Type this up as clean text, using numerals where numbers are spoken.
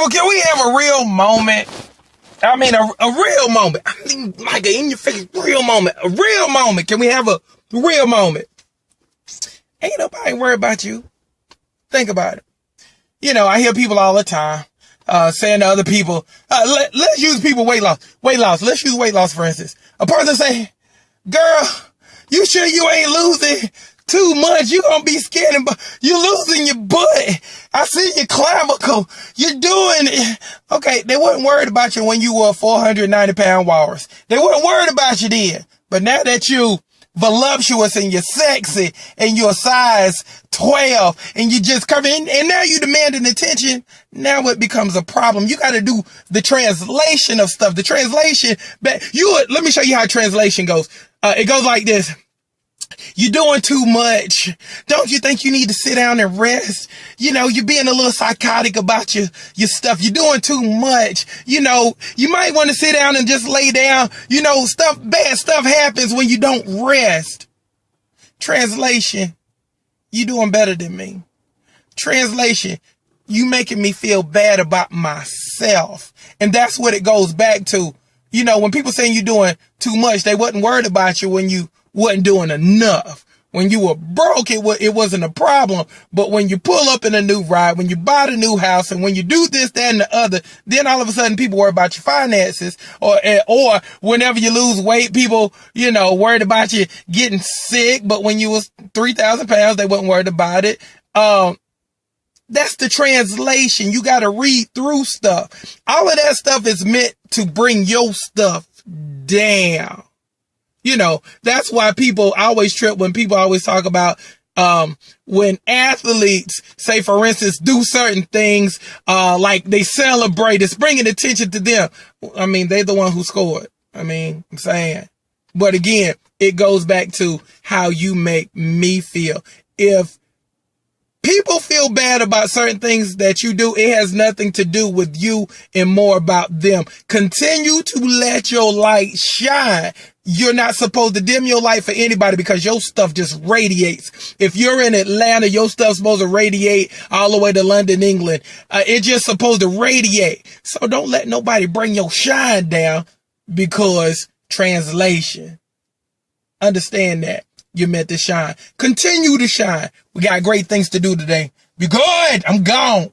People, can we have a real moment? I mean, a real moment. I mean, like an in your face real moment. A real moment. Can we have a real moment? Ain't nobody worried about you. Think about it. You know, I hear people all the time saying to other people, let's use people weight loss. Let's use weight loss, for instance. A person say, girl, you sure you ain't losing too much? You gonna be scared, but you losing your butt. I see your clavicle. You're doing it. Okay, they weren't worried about you when you were 490 pound walrus. They weren't worried about you then. But now that you voluptuous and you're sexy and you're size 12 and you just come in and now you demanding attention, now it becomes a problem. You got to do the translation of stuff. The translation, let me show you how translation goes. It goes like this. You're doing too much. Don't you think you need to sit down and rest? You know, you're being a little psychotic about your stuff. You're doing too much. You know, you might want to sit down and just lay down. You know, bad stuff happens when you don't rest. Translation, you doing better than me. Translation, you making me feel bad about myself. And that's what it goes back to. You know, when people saying you're doing too much, they wasn't worried about you when you wasn't doing enough. When you were broke, it wasn't a problem. But when you pull up in a new ride, when you buy the new house, and when you do this, that, and the other, then all of a sudden people worry about your finances. Or whenever you lose weight, people, you know, worried about you getting sick. But when you was 3,000 pounds, they wasn't worried about it. That's the translation. You got to read through stuff. All of that stuff is meant to bring your stuff down. You know, that's why people always trip when people always talk about, when athletes say, for instance, do certain things, like they celebrate, it's bringing attention to them. I mean, they're the one who scored. I mean, I'm saying, but again, it goes back to how you make me feel. If people feel bad about certain things that you do, it has nothing to do with you and more about them. Continue to let your light shine. You're not supposed to dim your light for anybody because your stuff just radiates. If you're in Atlanta, your stuff's supposed to radiate all the way to London, England. It's just supposed to radiate. So don't let nobody bring your shine down because translation. Understand that. You're meant to shine. Continue to shine. We got great things to do today. Be good. I'm gone.